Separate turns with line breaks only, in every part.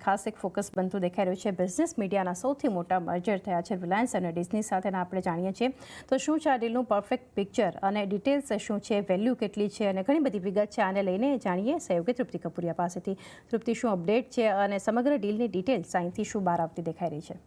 ખાસ એક ફોકસ બનતું દેખાઈ રહ્યું છે. બિઝનેસ મીડિયાના સૌથી મોટા મર્જર થયા છે રિલાયન્સ અને ડિઝની સાથેના આપણે જાણીએ છીએ. તો શું છે આ ડીલનું પરફેક્ટ પિક્ચર અને ડિટેલ્સ શું છે, વેલ્યુ કેટલી છે અને ઘણી બધી વિગત છે આને લઈને જાણીએ સહયોગી તૃપ્તિ કપૂરિયા પાસેથી. તૃપ્તિ, શું અપડેટ છે અને સમગ્ર ડીલની ડિટેલ્સ અહીંથી શું બહાર આવતી દેખાઈ રહી છે?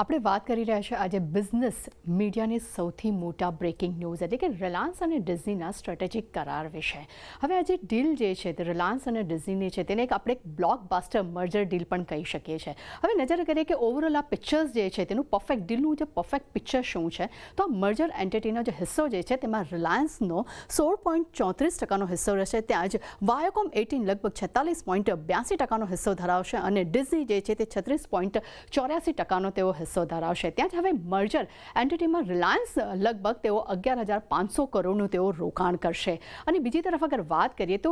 આપણે વાત કરી રહ્યા છીએ આજે બિઝનેસ મીડિયાની સૌથી મોટા બ્રેકિંગ ન્યૂઝ એટલે કે રિલાયન્સ અને ડિઝનીના સ્ટ્રેટેજિક કરાર વિશે. હવે આ જે ડીલ જે છે તે રિલાયન્સ અને ડિઝનીની છે તેને આપણે એક બ્લોકબસ્ટર મર્જર ડીલ પણ કહી શકીએ છીએ. હવે નજર કરીએ કે ઓવરઓલ આ પિક્ચર્સ જે છે તેનું પરફેક્ટ ડીલનું જે પરફેક્ટ પિક્ચર શું છે, તો આ મર્જર એન્ટિટીનો જે હિસ્સો જે છે તેમાં રિલાયન્સનો 16.34% હિસ્સો રહેશે. ત્યાં જ વાયોકોમ 18 લગભગ 46.82% હિસ્સો ધરાવશે અને ડિઝની જે છે તે 36.84% તેઓ હિસ્સો ધરાવશે. ત્યાં જ હવે મર્જર એન્ટિટીમાં રિલાયન્સ લગભગ તેઓ 11,500 કરોડનું તેઓ રોકાણ કરશે. અને બીજી તરફ અગર વાત કરીએ તો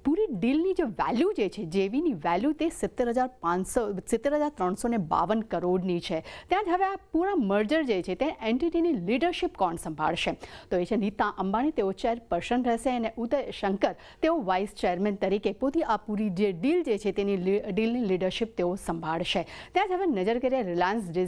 પૂરી ડીલની જે વેલ્યુ જે છે જેવીની વેલ્યુ તે 17,352 કરોડની છે. ત્યાં જ હવે આ પૂરા મર્જર જે છે તે એન્ટિટીની લીડરશિપ કોણ સંભાળશે? તો એ છે નીતા અંબાણી, તેઓ ચેરપર્સન રહેશે અને ઉદય શંકર તેઓ વાઇસ ચેરમેન તરીકે પોતે આ પૂરી જે ડીલ જે છે તેની ડીલની લીડરશિપ તેઓ સંભાળશે. ત્યાં જ હવે નજર કરીએ રિલાયન્સ ડિઝનીના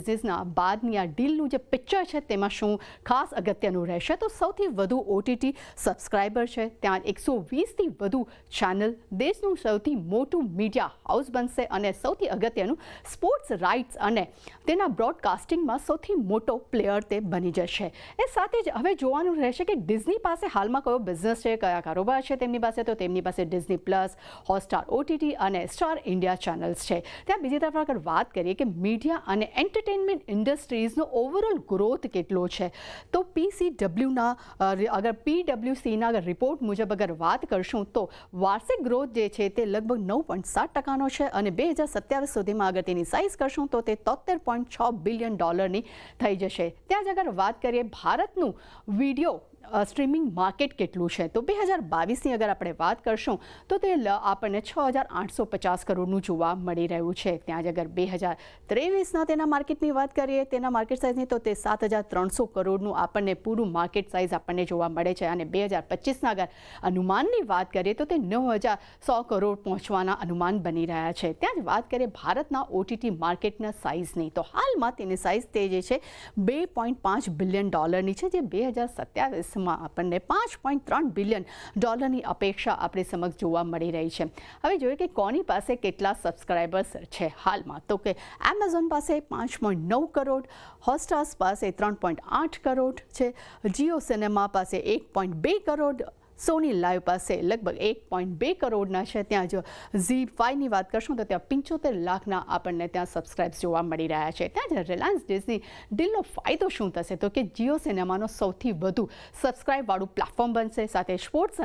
બાદની આ ડીલનું જે પિક્ચર છે તેમાં શું ખાસ અગત્યનું રહેશે? તો સૌથી વધુ ઓટીટી સબસ્ક્રાઇબર છે, ત્યાં 120થી વધુ ચેનલ, દેશનું સૌથી મોટું મીડિયા હાઉસ બનશે અને સૌથી અગત્યનું સ્પોર્ટ્સ રાઇટ્સ અને તેના બ્રોડકાસ્ટિંગમાં સૌથી મોટો પ્લેયર તે બની જશે. એ સાથે જ હવે જોવાનું રહેશે કે ડિઝની પાસે હાલમાં કયો બિઝનેસ છે, કયા કારોબાર છે તેમની પાસે. તો તેમની પાસે ડિઝની પ્લસ, હોટસ્ટાર ઓટીટી અને સ્ટાર ઇન્ડિયા ચેનલ્સ છે. ત્યાં બીજી તરફ અગર વાત કરીએ કે મીડિયા અને એન્ટરટેનમેન્ટ ઇન્ડસ્ટ્રીઝનો ઓવરઓલ ગ્રોથ કેટલો છે, તો પીડબ્લ્યુસીના અગર રિપોર્ટ મુજબ અગર વાત કરશું તો વાર્ષિક ગ્રોથ જે છે તે લગભગ 9.7% છે અને 2027 સુધીમાં અગર તેની સાઇઝ કરશું તો તે $73.6 બિલિયન થઈ જશે. ત્યાં જ અગર વાત કરીએ ભારતનું વિડીયો સ્ટ્રીમિંગ માર્કેટ કેટલું છે, તો 2022ની અગર આપણે વાત કરશું તો તે આપણને 6,850 કરોડનું જોવા મળી રહ્યું છે. ત્યાં જ અગર 2023ના તેના માર્કેટની વાત કરીએ, તેના માર્કેટ સાઇઝની, તો તે 7,300 કરોડનું આપણને પૂરું માર્કેટ સાઇઝ આપણને જોવા મળે છે. અને 2025ના અગર અનુમાનની વાત કરીએ તો તે 9,100 કરોડ પહોંચવાના અનુમાન બની રહ્યા છે. ત્યાં જ વાત કરીએ ભારતના ઓટીટી માર્કેટના સાઇઝની, તો હાલમાં તેની સાઇઝ તે જે છે $2.5 બિલિયન છે, જે 2027 આપણને $5.3 બિલિયન અપેક્ષા આપણી સમક્ષ જોવા મળી રહી છે. હવે જોઈએ કે કોની પાસે કેટલા સબસ્ક્રાઇબર્સ છે હાલમાં, તો કે એમેઝોન પાસે 5.9 કરોડ, હોટસ્ટાર પાસે 3.8 કરોડ છે, જીઓ સિનેમા પાસે 1.2 કરોડ, સોની લાઈવ પાસે લગભગ 1.2 કરોડના છે. ત્યાં જો ZEE5ની વાત કરશું તો ત્યાં 75 લાખના આપણને ત્યાં સબસ્ક્રાઇબ્સ જોવા મળી રહ્યા છે. ત્યાં જ રિલાયન્સ ડિઝની ડીલનો ફાયદો શું થશે, તો કે જીઓ સિનેમાનો સૌથી વધુ સબસ્ક્રાઇબવાળું પ્લેટફોર્મ બનશે. સાથે સ્પોર્ટ્સ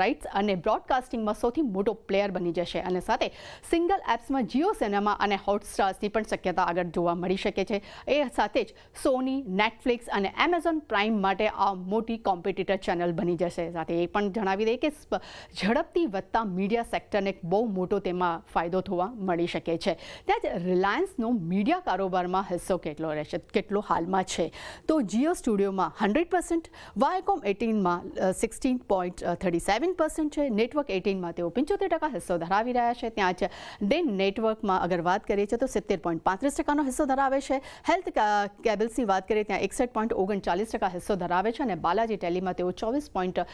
રાઇટ્સ અને બ્રોડકાસ્ટિંગમાં સૌથી મોટો પ્લેયર બની જશે. અને સાથે સિંગલ એપ્સમાં જીઓ સિનેમા અને હોટસ્ટાર્સની પણ શક્યતા આગળ જોવા મળી શકે છે. એ સાથે જ સોની, નેટફ્લિક્સ અને એમેઝોન પ્રાઇમ માટે આ મોટી કોમ્પિટિટર ચેનલ બની જશે. સાથે એ પણ જણાવી દઈએ કે ઝડપથી વધતા મીડિયા સેક્ટરને બહુ મોટો તેમાં ફાયદો થવા મળી શકે છે. ત્યાં જ રિલાયન્સનો મીડિયા કારોબારમાં હિસ્સો કેટલો રહેશે, કેટલો હાલમાં છે, તો જીઓ સ્ટુડિયોમાં 100%, વાયોકોમ 18માં 16.37% છે, નેટવર્ક 18માં તેઓ 75% હિસ્સો ધરાવી રહ્યા છે. ત્યાં જ ડેન નેટવર્કમાં અગર વાત કરીએ છીએ તો 70.35% હિસ્સો ધરાવે છે. હેલ્થ કેબલ્સની વાત કરીએ ત્યાં 61.39% હિસ્સો ધરાવે છે અને બાલાજી ટેલીમાં તેઓ 24.92%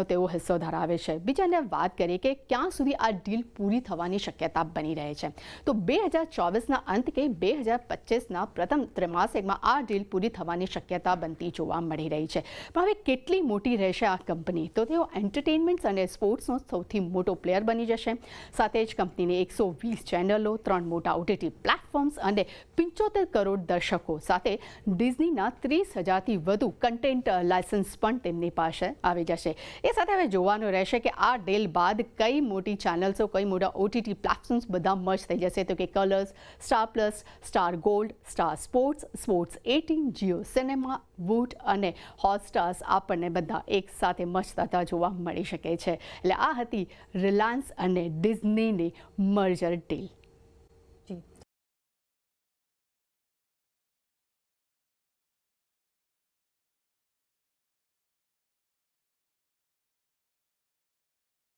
તેઓ હિસ્સો ધરાવે છે. બીજાને વાત કરીએ કે ક્યાં સુધી આ ડીલ પૂરી થવાની શક્યતા બની રહે છે, તો 2024ના અંત કે 2025ના પ્રથમ ત્રિમાસિકમાં આ ડીલ પૂરી થવાની શક્યતા બનતી જોવા મળી રહી છે. પણ હવે કેટલી મોટી રહેશે આ કંપની, તો તેઓ એન્ટરટેનમેન્ટ અને સ્પોર્ટ્સનો સૌથી મોટો પ્લેયર બની જશે. સાથે જ કંપનીને 120 ચેનલો, 3 મોટા ઓટીટી પ્લેટફોર્મ્સ અને 75 કરોડ દર્શકો સાથે ડિઝનીના 30,000થી વધુ કન્ટેન્ટ લાયસન્સ પણ તેમની પાસે આવી જશે. એ સાથે હવે જોવાનું રહેશે કે આ ડીલ બાદ કઈ મોટી ચેનલ્સો, કઈ મોટા ઓટીટી પ્લેટફોર્મ્સ બધા મર્જ થઈ જશે, તો કે colours, star plus, star gold, star sports, sports 18, Jio cinema, Voot અને હોટસ્ટાર્સ આપણને બધા એક સાથે મર્જ થતા જોવા મળી શકે છે. એટલે આ હતી રિલાયન્સ અને ડિઝનીની મર્જર ડીલ.